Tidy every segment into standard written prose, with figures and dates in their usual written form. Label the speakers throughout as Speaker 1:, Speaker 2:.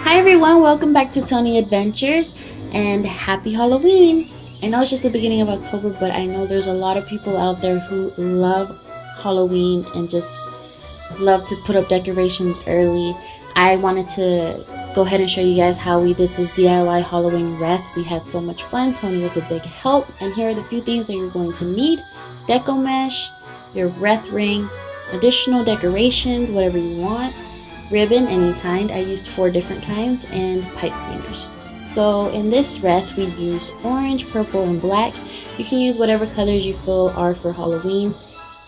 Speaker 1: Hi everyone, welcome back to Tony Adventures and happy Halloween. I know it's just the beginning of October, but I know there's a lot of people out there who love Halloween and just love to put up decorations early. I wanted to go ahead and show you guys how we did this DIY Halloween wreath. We had so much fun. Tony was a big help, and here are the few things that you're going to need: deco mesh, your wreath ring, additional decorations, whatever you want, ribbon, any kind. I used 4 different kinds, and pipe cleaners. So in this wreath we used orange, purple, and black. You can use whatever colors you feel are for Halloween.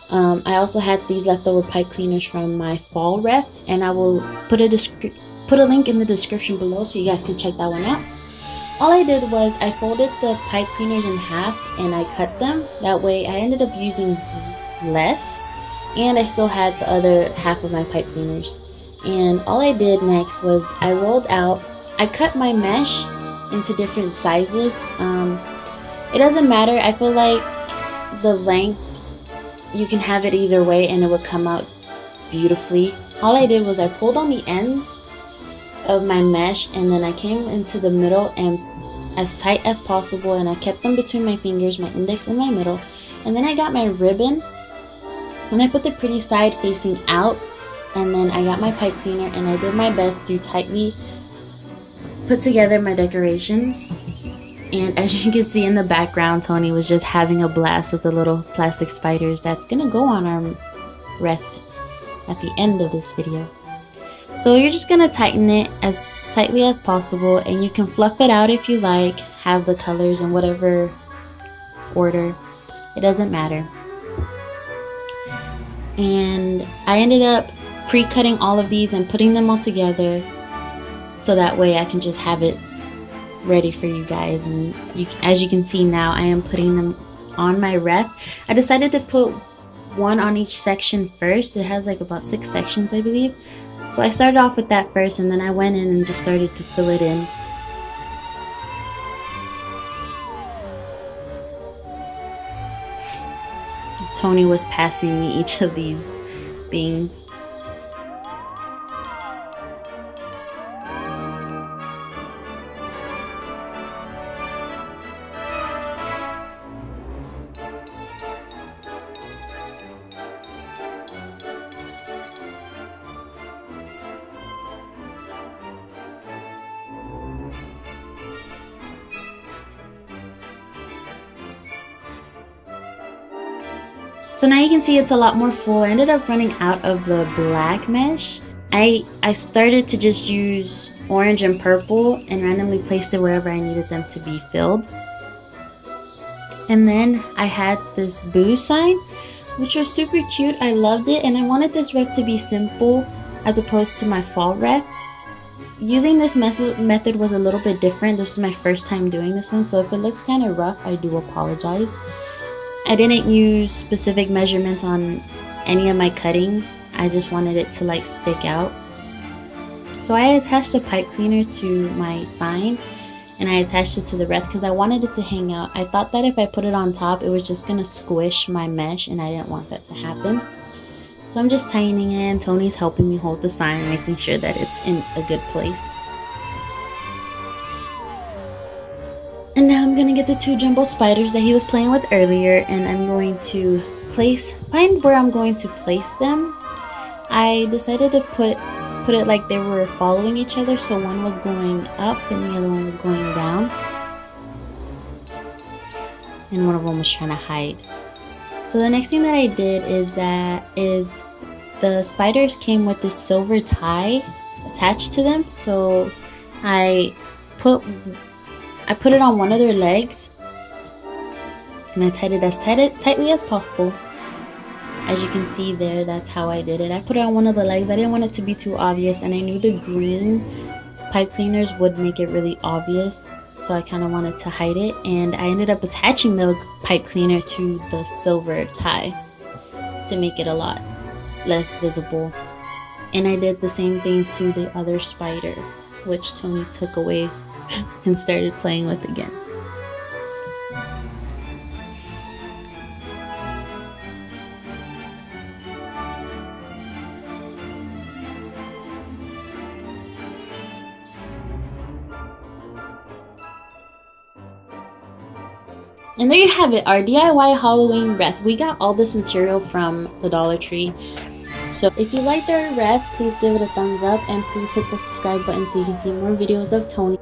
Speaker 1: I also had these leftover pipe cleaners from my Fall Wreath, and I will put a link in the description below so you guys can check that one out. All I did was I folded the pipe cleaners in half and I cut them. That way I ended up using less, and I still had the other half of my pipe cleaners. And all I did next was I cut my mesh into different sizes. It doesn't matter. I feel like the length, you can have it either way and it would come out beautifully. All I did was I pulled on the ends of my mesh, and then I came into the middle and as tight as possible, and I kept them between my fingers, my index and my middle. And then I got my ribbon and I put the pretty side facing out, and then I got my pipe cleaner and I did my best to tightly put together my decorations. And as you can see in the background, Tony was just having a blast with the little plastic spiders that's gonna go on our wreath at the end of this video. So you're just gonna tighten it as tightly as possible, and you can fluff it out if you like, have the colors in whatever order, it doesn't matter. And I ended up pre-cutting all of these and putting them all together so that way I can just have it ready for you guys. And as you can see now, I am putting them on my wreath. I decided to put one on each section first. It has like about 6 sections, I believe. So I started off with that first, and then I went in and just started to fill it in. Tony was passing me each of these beans. So now you can see it's a lot more full. I ended up running out of the black mesh. I started to just use orange and purple and randomly placed it wherever I needed them to be filled. And then I had this boo sign, which was super cute. I loved it, and I wanted this wreath to be simple as opposed to my fall wreath. Using this method was a little bit different. This is my first time doing this one, so if it looks kind of rough, I do apologize. I didn't use specific measurements on any of my cutting. I just wanted it to like stick out. So I attached a pipe cleaner to my sign, and I attached it to the wreath because I wanted it to hang out. I thought that if I put it on top, it was just gonna squish my mesh, and I didn't want that to happen. So I'm just tightening it, and Tony's helping me hold the sign, making sure that it's in a good place. And now I'm gonna get the 2 jumbo spiders that he was playing with earlier, and I'm going to find where I'm going to place them. I decided to put it like they were following each other, so one was going up and the other one was going down, and one of them was trying to hide. So the next thing that I did is the spiders came with this silver tie attached to them, so I put it on one of their legs, and I tied it as tightly as possible. As you can see there, that's how I did it. I put it on one of the legs. I didn't want it to be too obvious, and I knew the green pipe cleaners would make it really obvious, so I kind of wanted to hide it, and I ended up attaching the pipe cleaner to the silver tie to make it a lot less visible. And I did the same thing to the other spider, which Tony took away and started playing with again. And there you have it, our DIY Halloween wreath. We got all this material from the Dollar Tree. So if you liked our wreath, please give it a thumbs up and please hit the subscribe button so you can see more videos of Tony.